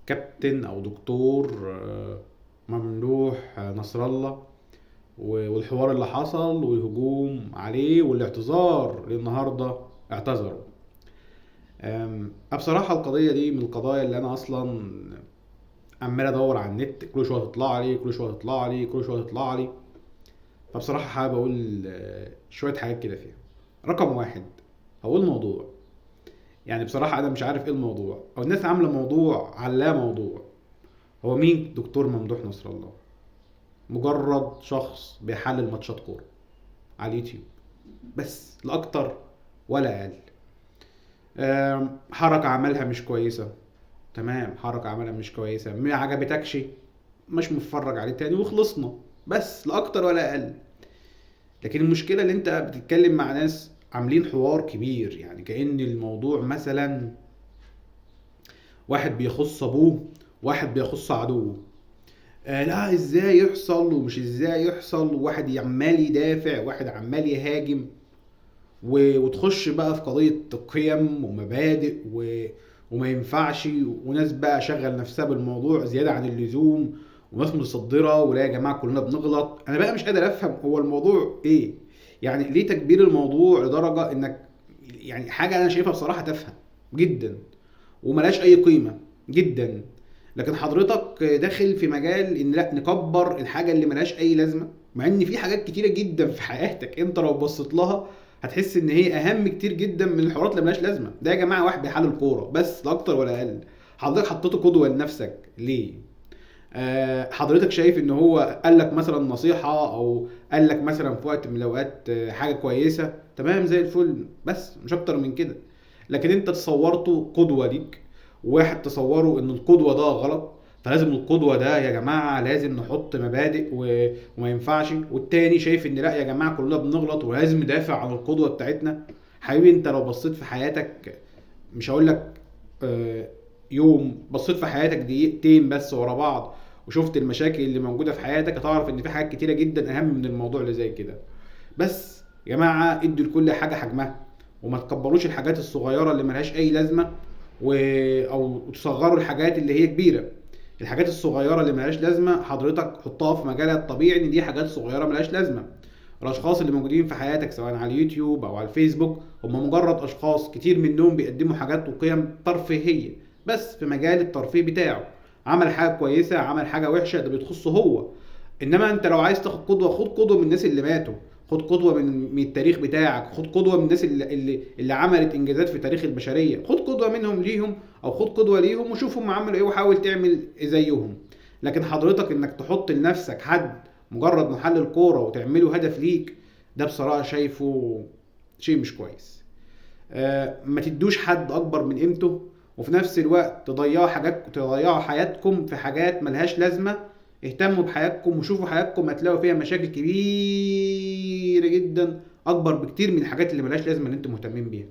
كابتن او دكتور ممدوح نصر الله، والحوار اللي حصل والهجوم عليه والاعتذار النهارده اعتذروا. بصراحة القضية دي من القضايا اللي أنا أصلا عمال أدور على النت، كل شوية تطلع لي كل شوية تطلع لي كل شوية تطلع لي. فبصراحة حابب أقول شوية حاجات كده فيها. رقم واحد، هو الموضوع، يعني بصراحة أنا مش عارف إيه الموضوع، أو الناس عاملة موضوع على لا موضوع. هو مين دكتور ممدوح نصر الله؟ مجرد شخص بيحلل ماتشات كورة على اليوتيوب بس، لا أكتر ولا أقل. حركة عملها مش كويسة، تمام، حركة عملها مش كويسة ما عجبتكش، مش متفرج عليه تاني وخلصنا، بس لا أكتر ولا أقل. لكن المشكلة اللي أنت بتتكلم مع ناس عاملين حوار كبير، يعني كأن الموضوع مثلا واحد بيخص أبوه، واحد بيخص عدوه. لا ازاي يحصل ومش ازاي يحصل، واحد عمال يدافع واحد عمال يهاجم، وتخش بقى في قضية قيم ومبادئ وما ينفعش، وناس بقى شغل نفسها بالموضوع زيادة عن اللزوم، وناس متصدرة ولا يا جماعة كلنا بنغلط. انا بقى مش قادر افهم هو الموضوع ايه، يعني ليه تكبير الموضوع لدرجة انك، يعني حاجة انا شايفها بصراحة تافهة جدا وملاش اي قيمة جدا. لكن حضرتك داخل في مجال ان لا نكبر الحاجة اللي ملاش اي لازمة، مع ان في حاجات كتيرة جدا في حياتك انت لو بصيت لها هتحس ان هي اهم كتير جدا من الحوارات اللي ملهاش لازمه. ده يا جماعه واحد بيحلل كوره بس، لا اكتر ولا اقل. حضرتك حطيته قدوه لنفسك ليه؟ حضرتك شايف ان هو قال لك مثلا نصيحه، او قال لك مثلا في وقت من الاوقات حاجه كويسه، تمام زي الفل، بس مش اكتر من كده. لكن انت تصورته قدوه ليك، وواحد تصوره ان القدوه ده غلط، فلازم القدوه ده يا جماعه لازم نحط مبادئ وما ينفعش، والتاني شايف ان لا يا جماعه كلنا بنغلط ولازم ندافع عن القدوه بتاعتنا. حبيبي انت لو بصيت في حياتك، مش هقول لك يوم، بصيت في حياتك دقيقتين بس ورا بعض وشفت المشاكل اللي موجوده في حياتك، هتعرف ان في حاجات كتيره جدا اهم من الموضوع اللي زي كده. بس يا جماعه ادوا لكل حاجه حجمها، وما تكبروش الحاجات الصغيره اللي ملهاش اي لازمه، او تصغروا الحاجات اللي هي كبيره. الحاجات الصغيره اللي ملهاش لازمه حضرتك حطها في مجالها الطبيعي ان دي حاجات صغيره ملهاش لازمه. الاشخاص اللي موجودين في حياتك سواء على اليوتيوب او على الفيسبوك هم مجرد اشخاص كتير منهم بيقدموا حاجات وقيم ترفيهيه بس في مجال الترفيه بتاعه. عمل حاجه كويسه عمل حاجه وحشه ده بتخصه هو. انما انت لو عايز تاخد قدوه، خد قدوه من الناس اللي ماتوا، خد قدوه من التاريخ بتاعك، خد قدوه من الناس اللي عملت انجازات في تاريخ البشريه، خد قدوه منهم ليهم، او خد قدوه ليهم وشوف هم عملوا ايه وحاول تعمل زيهم. لكن حضرتك انك تحط لنفسك حد مجرد محلل كوره وتعمله هدف ليك، ده بصراحه شايفه شيء مش كويس. ما تدوش حد اكبر من قيمته، وفي نفس الوقت تضيعوا حياتكم في حاجات ملهاش لازمه. اهتموا بحياتكم وشوفوا حياتكم هتلاقوا فيها مشاكل كبيره جدا اكبر بكتير من الحاجات اللي ملهاش لازمه اللي انتم مهتمين بيها.